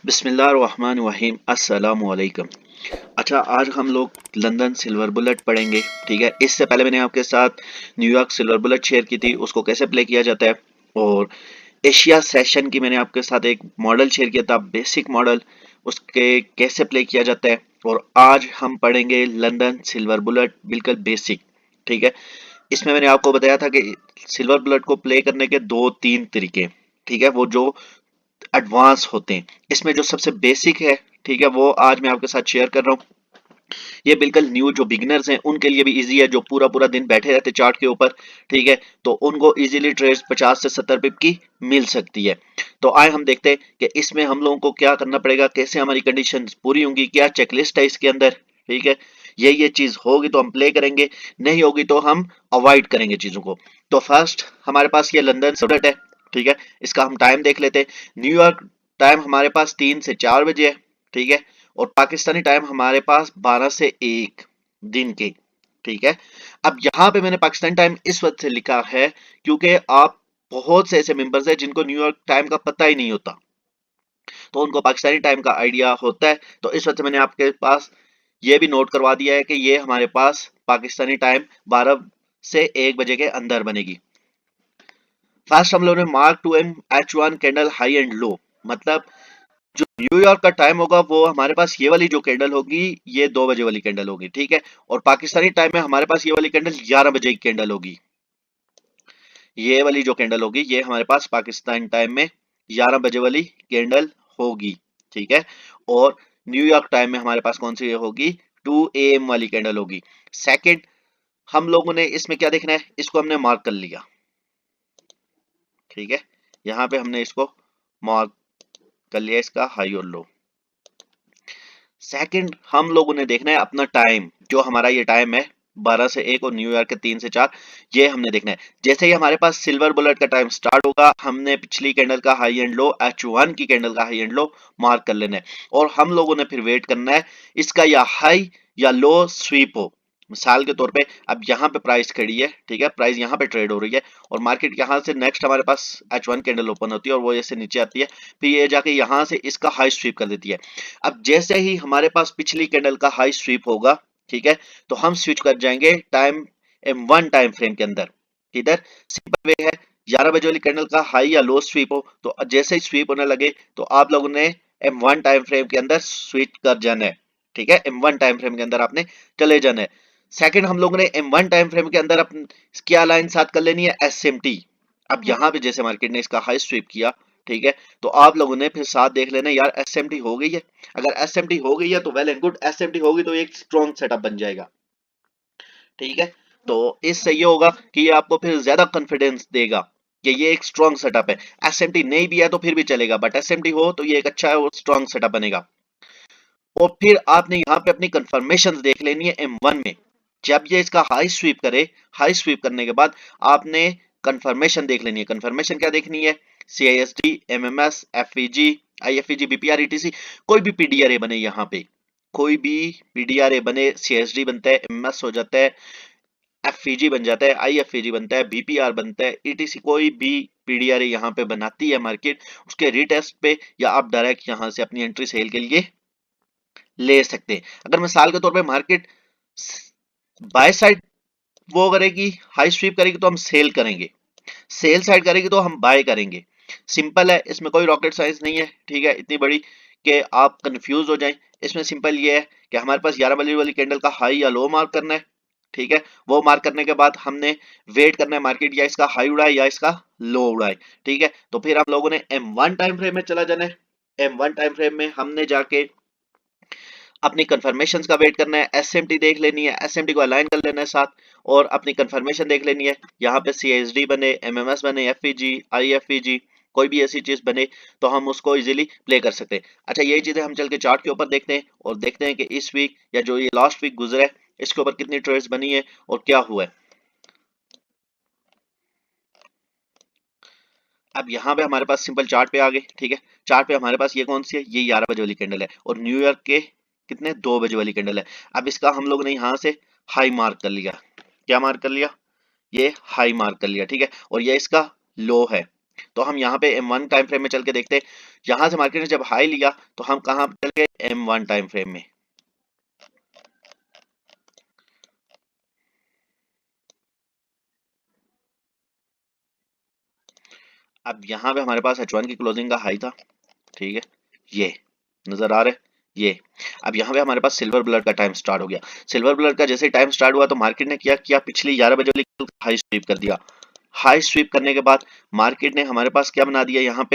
बिस्मिल्लाहिर्रहमानिर्रहीम अस्सलाम वालेकुम। अच्छा, आज हम लोग लंदन सिल्वर बुलेट पढ़ेंगे। ठीक है, इससे पहले मैंने आपके साथ न्यूयॉर्क सिल्वर बुलेट शेयर की थी, उसको कैसे प्ले किया जाता है। और एशिया सेशन की मैंने आपके साथ एक मॉडल शेयर किया था, बेसिक मॉडल, उसके कैसे प्ले किया जाता है। और आज हम पढ़ेंगे लंदन सिल्वर बुलेट, बिल्कुल बेसिक। ठीक है, इसमें मैंने आपको बताया था कि सिल्वर बुलेट को प्ले करने के दो तीन तरीके। ठीक है, वो जो एडवांस होते हैं, इसमें जो सबसे बेसिक है, ठीक है, वो आज मैं आपके साथ शेयर कर रहा हूँ। ये बिल्कुल न्यू जो बिगिनर्स हैं उनके लिए भी इजी है, जो पूरा पूरा दिन बैठे रहते चार्ट के ऊपर। ठीक है, तो उनको इजीली ट्रेड्स 50 से 70 पिप की मिल सकती है। तो आए हम देखते हैं कि इसमें हम लोगों को क्या करना पड़ेगा, कैसे हमारी कंडीशन पूरी होंगी, क्या चेकलिस्ट है इसके अंदर। ठीक है, ये चीज होगी तो हम प्ले करेंगे, नहीं होगी तो हम अवॉइड करेंगे चीजों को। तो फर्स्ट हमारे पास ये लंदन सब्जेक्ट है। ठीक है, इसका हम टाइम देख लेते हैं। न्यूयॉर्क टाइम हमारे पास 3 से 4 बजे है। ठीक है, और पाकिस्तानी टाइम हमारे पास 12 से 1 दिन के। ठीक है, अब यहां पे मैंने पाकिस्तानी टाइम इस वक्त से लिखा है क्योंकि आप बहुत से ऐसे मेंबर्स हैं जिनको न्यूयॉर्क टाइम का पता ही नहीं होता, तो उनको पाकिस्तानी टाइम का आइडिया होता है। तो इस वक्त से मैंने आपके पास ये भी नोट करवा दिया है कि ये हमारे पास पाकिस्तानी टाइम 12 से 1 बजे के अंदर बनेगी। फर्स्ट हम लोगों ने mark to M H1 candle high and low, मतलब जो न्यूयॉर्क का टाइम होगा वो हमारे पास ये वाली जो कैंडल होगी, ये 2 बजे वाली कैंडल होगी। ठीक है, और पाकिस्तानी टाइम में हमारे पास ये वाली कैंडल 11 बजे की कैंडल होगी। ये वाली जो कैंडल होगी ये हमारे पास पाकिस्तान टाइम में 11 बजे वाली कैंडल होगी। ठीक है, और न्यूयॉर्क टाइम में हमारे पास कौन सी होगी, 2 AM वाली कैंडल होगी। सेकंड, हम लोगों ने इसमें क्या देखना है, इसको हमने मार्क कर लिया। ठीक है, यहां पे हमने इसको मार्क कर लिया, इसका हाई और लो। सेकंड, हम लोगों ने देखना है अपना टाइम, जो हमारा ये टाइम है 12 से 1 और न्यूयॉर्क के 3 से 4, ये हमने देखना है। जैसे ही हमारे पास सिल्वर बुलेट का टाइम स्टार्ट होगा, हमने पिछली कैंडल का हाई एंड लो, H1 की कैंडल का हाई एंड लो मार्क कर लेना है। और हम लोगों ने फिर वेट करना है इसका या हाई या लो स्वीप हो। मिसाल के तौर पे अब यहाँ पे प्राइस खड़ी है। ठीक है, प्राइस यहाँ पे ट्रेड हो रही है और मार्केट यहाँ से नेक्स्ट हमारे पास H1 कैंडल ओपन होती है और वो ऐसे नीचे आती है, फिर ये जाके यहाँ से इसका हाई स्वीप कर देती है। अब जैसे ही हमारे पास पिछली कैंडल का हाई स्वीप होगा, ठीक है, तो हम स्विच कर जाएंगे टाइम M1 टाइम फ्रेम के अंदर। इधर सिंपल वे है, 11 बजे वाली कैंडल का हाई या लो स्वीप हो तो जैसे ही स्वीप होने लगे तो आप लोगों ने M1 टाइम फ्रेम के अंदर स्विच कर जाना है। ठीक है, M1 टाइम फ्रेम के अंदर आपने चले जाना है। सेकंड, हम लोगों ने M1 टाइम फ्रेम के अंदर अपनी क्या लाइन साथ कर लेनी है, SMT। अब यहाँ पे जैसे मार्केट ने इसका हाई स्वीप किया, ठीक है, तो आप लोगों ने फिर साथ देख लेना यार एसएमटी हो गई है। अगर एसएमटी हो गई है तो वेल एंड गुड, एसएमटी होगी तो एक स्ट्रॉन्ग सेटअप बन जाएगा। ठीक है, तो इससे ये होगा कि ये आपको फिर ज्यादा कॉन्फिडेंस देगा कि ये एक स्ट्रॉन्ग सेटअप है। एसएमटी नहीं भी है तो फिर भी चलेगा, बट एसएमटी हो तो ये एक अच्छा है और स्ट्रॉन्ग सेटअप बनेगा। और फिर आपने यहाँ पे अपनी कंफर्मेशन देख लेनी है M1 में। जब ये इसका हाई स्वीप करे, हाई स्वीप करने के बाद आपने कंफर्मेशन देख लेनी है। कंफर्मेशन क्या देखनी है, CISD, MMS, FEG, IFEG, BPR, ETC, कोई भी PDRA बने यहाँ पे, कोई भी PDRA बने, CISD बनता है, MMS हो जाता है, FEG बन जाता है, IFEG बनता है, BPR बनता है, ETC, कोई भी PDRA यहाँ पे बनाती है मार्केट, उसके रीटेस्ट पे या आप डायरेक्ट यहाँ से अपनी एंट्री सेल के लिए ले सकते हैं। अगर मिसाल के तौर पे मार्केट बाय साइड वो करेगी, हाई स्वीप करेगी तो हम सेल करेंगे, सेल साइड करेगी तो हम बाय करेंगे। सिंपल है, इसमें कोई रॉकेट साइंस नहीं है। ठीक है, इतनी बड़ी कि आप कंफ्यूज हो जाएं। इसमें सिंपल ये है कि हमारे पास 11 बजे वाली कैंडल का हाई या लो मार्क करना है। ठीक है, वो मार्क करने के बाद हमने वेट करना है मार्केट या इसका हाई उड़ाए या इसका लो उड़ाए। ठीक है, तो फिर हम लोगों ने M1 टाइम फ्रेम में चला जाना है। M1 टाइम फ्रेम में हमने जाके अपनी कंफर्मेशन का वेट करना है, एसएमटी देख लेनी है, एसएमटी को अलाइन कर लेना है साथ, और अपनी कंफर्मेशन देख लेनी है। यहाँ पे CISD बने, MMS बने, FEG, IFEG, कोई भी ऐसी चीज बने तो हम उसको इजीली प्ले कर सकते हैं। अच्छा, ये चीजें हम चल के चार्ट के ऊपर देखते हैं और देखते हैं कि इस वीक या जो ये लास्ट वीक गुजरा है इसके ऊपर कितनी ट्रेड्स बनी है और क्या हुआ है। अब यहाँ पे हमारे पास सिंपल चार्ट पे आ गए। ठीक है, चार्ट पे हमारे पास ये कौन सी है, ये 11 बजे वाली कैंडल है और न्यूयॉर्क के कितने 2 बजे वाली कैंडल है। अब इसका हम लोग ने यहाँ से हाई मार्क कर लिया। क्या मार्क कर लिया, ये हाई मार्क कर लिया। ठीक है, और ये इसका लो है। तो हम यहाँ पे M1 टाइम फ्रेम में चल के देखते हैं। यहां से मार्केट ने जब हाई लिया तो हम कहां चल गए, M1 टाइम फ्रेम में। अब यहाँ पे हमारे पास H1 की क्लोजिंग का हाई था, ठीक है, ये नजर आ रहा है ये। अब यहाँ पे हमारे पास सिल्वर बुलेट का टाइम स्टार्ट हो गया। सिल्वर बुलेट का जैसे टाइम स्टार्ट हुआ तो मार्केट ने क्या किया, पिछली 11 बजे वाली हाई स्वीप कर दिया। हाई स्वीप करने के बाद मार्केट ने हमारे पास क्या बना दिया, यहाँ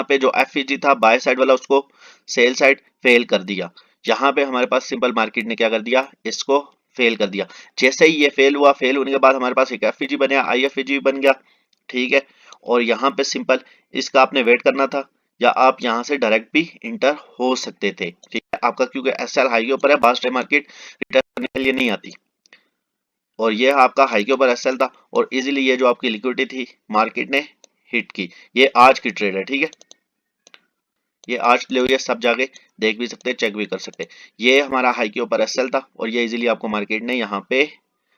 पे जो एफईजी था बाय साइड वाला उसको सेल साइड फेल कर दिया। यहाँ पे हमारे पास सिंपल मार्केट ने क्या कर दिया, इसको फेल कर दिया। जैसे ही ये फेल हुआ, फेल होने के बाद हमारे पास एक एफईजी बना, आईएफईजी बन गया, ठीक है। और यहाँ पे सिंपल इसका आपने वेट करना था, या आप यहाँ से डायरेक्ट भी इंटर हो सकते थे, ठीक है। आपका क्योंकि एसएल हाई के ऊपर है, बास्ट टाइम मार्केट रिटर्न करने के लिए नहीं आती, और ये आपका हाई के ऊपर एसएल था, और इजीली ये जो आपकी लिक्विडिटी थी मार्केट ने हिट की। ये आज की ट्रेड है, ठीक है, ये आज ले हुई है, सब जाके देख भी सकते हैं, चेक भी कर सकते हैं। ये हमारा हाई के ऊपर एसएल था, और ये इजीली आपको मार्केट ने यहाँ पे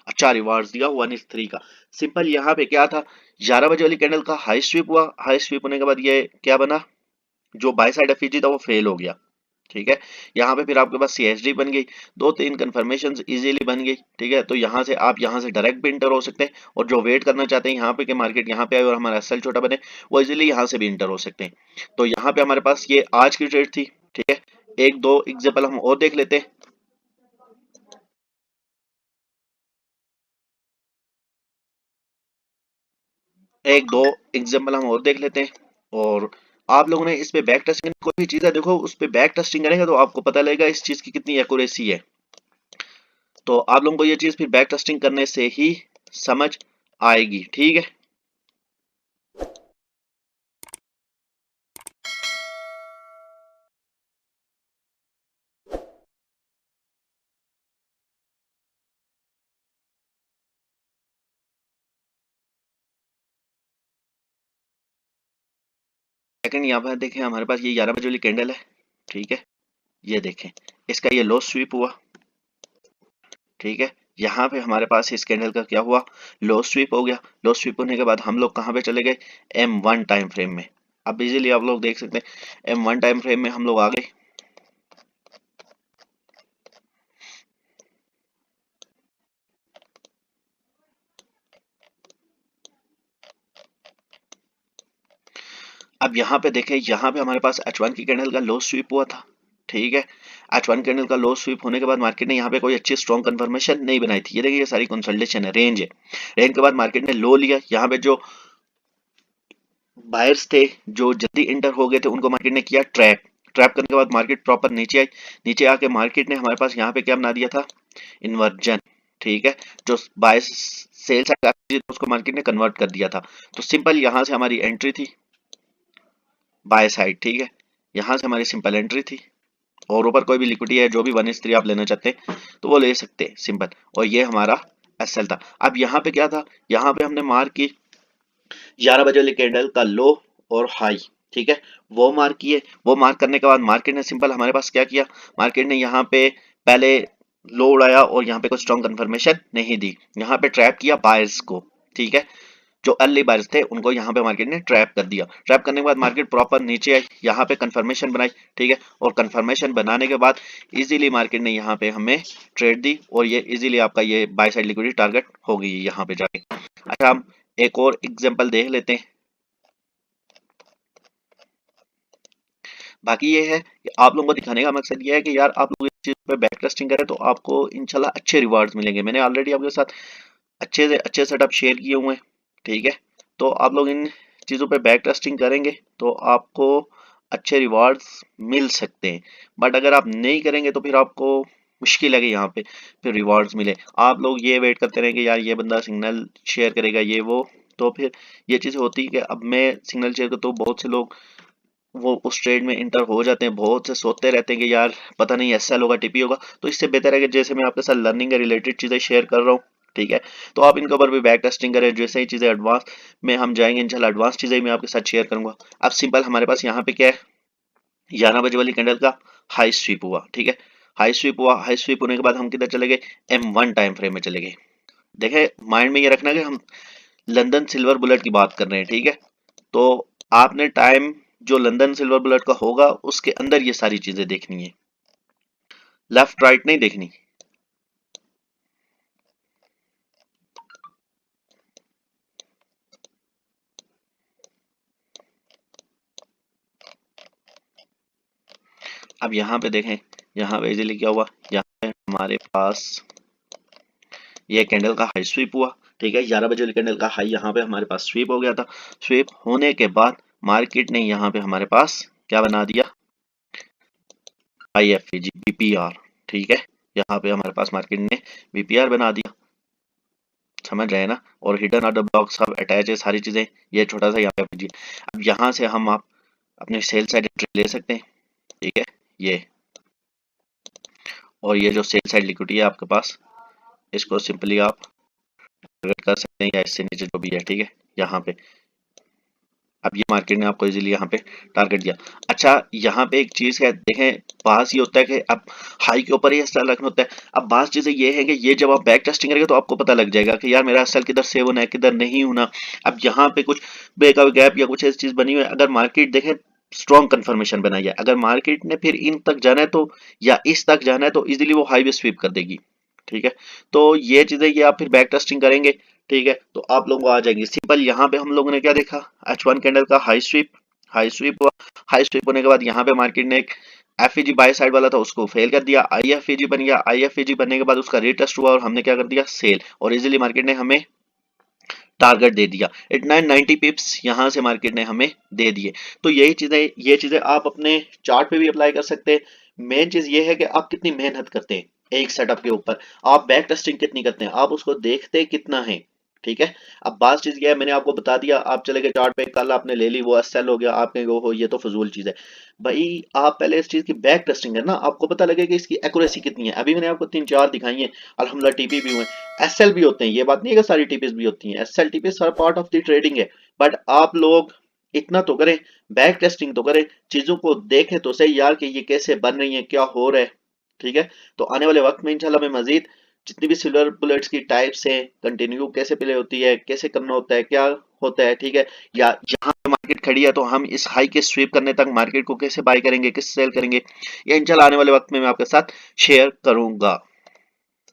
अच्छा रिवार्ड्स दिया 1:3 का। सिंपल यहाँ पे क्या था, 11 बजे वाली कैंडल का हाई स्वीप हुआ, हाई स्वीप होने के बाद ये क्या बना, जो बाय साइड एफईजी था वो फेल हो गया, ठीक है। यहाँ पे फिर आपके पास सीएसडी बन गई, 2-3 कंफर्मेशन इजीली बन गई, ठीक है। तो यहाँ से आप यहाँ से डायरेक्ट भी इंटर हो सकते हैं, और जो वेट करना चाहते हैं यहाँ पे कि मार्केट यहाँ पे आए और हमारा एसएल छोटा बने, वो इजीली यहाँ से भी इंटर हो सकते हैं। तो यहाँ पे हमारे पास ये आज की ट्रेड थी, ठीक है। एक दो एग्जाम्पल हम और देख लेते हैं। एक दो एग्जाम्पल हम और देख लेते हैं, और आप लोगों ने इस पे बैक टेस्टिंग, कोई भी चीज है देखो उस पे बैक टेस्टिंग करेंगे तो आपको पता लगेगा इस चीज की कितनी एक्यूरेसी है। तो आप लोगों को ये चीज फिर बैक टेस्टिंग करने से ही समझ आएगी, ठीक है। सेकंड यहाँ पर देखें, हमारे पास ये 11 बजे वाली कैंडल है, ठीक है। ये देखें, इसका ये लो स्वीप हुआ, ठीक है। यहाँ पे हमारे पास इस कैंडल का क्या हुआ, लो स्वीप हो गया। लो स्वीप होने के बाद हम लोग कहाँ पे चले गए, M1 टाइम फ्रेम में। अब इजीली आप लोग देख सकते हैं M1 टाइम फ्रेम में हम लोग आ गए। अब यहाँ पे देखें, यहाँ पे हमारे पास H1 की कैंडल का लो स्वीप हुआ था, ठीक है। H1 कैंडल का लो स्वीप होने के बाद मार्केट ने यहाँ पे कोई अच्छी स्ट्रॉन्ग कंफर्मेशन नहीं बनाई थी। ये देखिए, ये सारी कंसोलिडेशन है, रेंज है। रेंज के बाद मार्केट ने लो लिया, यहाँ पे जो बायर्स थे जो जल्दी इंटर हो गए थे उनको मार्केट ने किया ट्रैप। ट्रैप करने के बाद मार्केट प्रॉपर नीचे आई। नीचे आके मार्केट ने हमारे पास यहाँ पे क्या बना दिया था, इन्वर्जन, ठीक है। जो बाय सेल साइड उसको मार्केट ने कन्वर्ट कर दिया था। तो सिंपल यहाँ से हमारी एंट्री थी बाय साइड, ठीक है। यहाँ से हमारी सिंपल एंट्री थी, और ऊपर कोई भी लिक्विडिटी है जो भी 1:3 आप लेना चाहते हैं तो वो ले सकते हैं, सिंपल। और ये हमारा एसएल था। अब यहाँ पे क्या था, यहाँ पे हमने मार्क की 11 बजे वाली कैंडल का लो और हाई, ठीक है, वो मार्क किए। वो मार्क करने के बाद मार्केट ने सिंपल हमारे पास क्या किया, मार्केट ने यहाँ पे पहले लो उड़ाया और यहाँ पे कोई स्ट्रॉन्ग कंफर्मेशन नहीं दी। यहाँ पे ट्रैप किया बायर्स को, ठीक है। जो अर्ली बायर्स थे उनको यहाँ पे मार्केट ने ट्रैप कर दिया। ट्रैप करने के बाद मार्केट प्रॉपर नीचे आई, यहाँ पे कंफर्मेशन बनाई, ठीक है। और कंफर्मेशन बनाने के बाद इजीली मार्केट ने यहाँ पे हमें ट्रेड दी, और ये इजीली आपका ये बाय साइड लिक्विडिटी टारगेट हो गई यहाँ पे जाके। अच्छा, हम एक और एग्जांपल देख लेते हैं। बाकी ये है कि आप लोगों को दिखाने का मकसद ये है कि यार आप लोग इस चीज पे बैक टेस्टिंग करें तो आपको इंशाल्लाह अच्छे रिवार्ड्स मिलेंगे। मैंने ऑलरेडी आपके साथ अच्छे से अच्छे सेटअप शेयर किए हुए हैं, ठीक है। तो आप लोग इन चीज़ों पे बैक टेस्टिंग करेंगे तो आपको अच्छे रिवार्ड्स मिल सकते हैं। बट अगर आप नहीं करेंगे तो फिर आपको मुश्किल है कि यहाँ पे फिर रिवार्ड्स मिले। आप लोग ये वेट करते रहेंगे यार ये बंदा सिग्नल शेयर करेगा ये वो, तो फिर ये चीज़ होती है कि अब मैं सिग्नल शेयर करता हूँ, बहुत से लोग वो उस ट्रेड में इंटर हो जाते हैं, बहुत से सोचते रहते हैं कि यार पता नहीं एसएल होगा टीपी होगा। तो इससे बेहतर है कि जैसे मैं आपके साथ लर्निंग के रिलेटेड चीज़ें शेयर कर रहा हूँ, ठीक है, तो आप इनके ऊपर भी बैक टेस्टिंग करें। जैसे ही चीज़ें एडवांस में हम जाएंगे इंशाल्लाह एडवांस चीज़ें मैं आपके साथ शेयर करूंगा। अब सिंपल हमारे पास यहाँ पे क्या है, 11 बजे वाली कैंडल का हाई स्वीप हुआ, ठीक है। हाई स्वीप हुआ, हाई स्वीप होने के बाद हम किधर चले गए, M1 टाइम फ्रेम में चले गए। देखें, माइंड में ये रखना कि हम लंदन सिल्वर बुलेट की बात कर रहे हैं, ठीक है। तो आपने टाइम जो लंदन सिल्वर बुलेट का होगा उसके अंदर ये सारी चीजें देखनी है, लेफ्ट राइट नहीं देखनी। अब यहाँ पे देखें, यहाँ पे इजीली क्या हुआ, यहाँ पे हमारे पास ये कैंडल का हाई स्वीप हुआ, ठीक है। 11 बजे वाली कैंडल का हाई यहाँ पे हमारे पास स्वीप हो गया था। स्वीप होने के बाद मार्केट ने यहाँ पे हमारे पास क्या बना दिया, IFAG BPR, ठीक है। यहाँ पे हमारे पास मार्केट ने BPR बना दिया, समझ रहे हैं ना। और हिडन ऑर्डर ब्लॉक सब अटैच है, सारी चीजें। ये छोटा सा यहाँ पे अब यहाँ से हम आप अपने सेल साइड एंट्री ले सकते हैं, ठीक है। ये और ये जो सेल साइड लिक्विडिटी है आपके पास, इसको सिंपली आप टारगेट कर सकते हैं या इससे नीचे जो भी है, ठीक है। यहाँ पे अब ये मार्केट ने आपको इजीली यहाँ पे टारगेट दिया। अच्छा, यहाँ पे एक चीज है, देखें, बास ये होता है कि अब हाई के ऊपर ही एसएल रखना होता है। अब बास चीजें ये है कि ये जब आप बैक टेस्टिंग करेंगे तो आपको पता लग जाएगा कि यार मेरा एसएल किधर सेव होना है, किधर नहीं होना। अब यहाँ पे कुछ ब्रेकआउट गैप या कुछ ऐसी चीज बनी हुई है, अगर मार्केट देखें स्ट्रॉन्ग कंफर्मेशन बनाई है, अगर मार्केट ने फिर इन तक जाना है तो, या इस तक जाना है तो इजीली वो हाई वे स्वीप कर देगी, ठीक है। तो ये चीजें ये आप फिर बैक टेस्टिंग करेंगे, ठीक है, तो आप लोगों को आ जाएंगे सिंपल। यहाँ पे हम लोगों ने क्या देखा, H1 कैंडल का हाई स्वीप हुआ। हाई स्वीप होने के बाद यहाँ पे मार्केट ने एक FEG बाय साइड वाला था उसको फेल कर दिया, IFAG बन गया। IFAG बनने के बाद उसका रीटेस्ट हुआ और हमने क्या कर दिया, सेल, और इजीली मार्केट ने हमें टारगेट दे दिया 8990 पिप्स यहाँ से मार्केट ने हमें दे दिए। तो ये चीजें आप अपने चार्ट पे भी अप्लाई कर सकते हैं। मेन चीज ये है कि आप कितनी मेहनत करते हैं एक सेटअप के ऊपर, आप बैक टेस्टिंग कितनी करते हैं, आप उसको देखते कितना है, ठीक है। अब बात चीज ये है, मैंने आपको बता दिया, आप चले गए चार्ट पे, कल आपने ले ली, वो एसएल हो गया, आप कहेंगे हो ये तो फजूल चीज है। भाई आप पहले इस चीज की बैक टेस्टिंग करना, आपको पता लगे कि इसकी एक्यूरेसी कितनी है। अभी मैंने आपको 3-4 दिखाई है, अल्हम्दुलिल्लाह टीपी भी हुए, एसएल भी होते हैं, ये बात नहीं है कि सारी टीपीज भी होती हैं, एसएल टीपीज सारा पार्ट ऑफ द ट्रेडिंग है। बट आप लोग इतना तो करें, बैक टेस्टिंग तो करें, चीजों को देखें तो सही यार कि ये कैसे बन रही है, क्या हो रहा है, ठीक है। तो आने वाले वक्त में इंशाल्लाह मैं मजीद जितनी भी सिल्वर बुलेट्स की टाइप्स हैं, कंटिन्यू कैसे प्ले होती है, कैसे करना होता है, क्या होता है, ठीक है, या जहां पे मार्केट खड़ी है तो हम इस हाई के स्वीप करने तक मार्केट को कैसे बाय करेंगे, किस सेल करेंगे, ये इंशाल्लाह आने वाले वक्त में मैं आपके साथ शेयर करूंगा।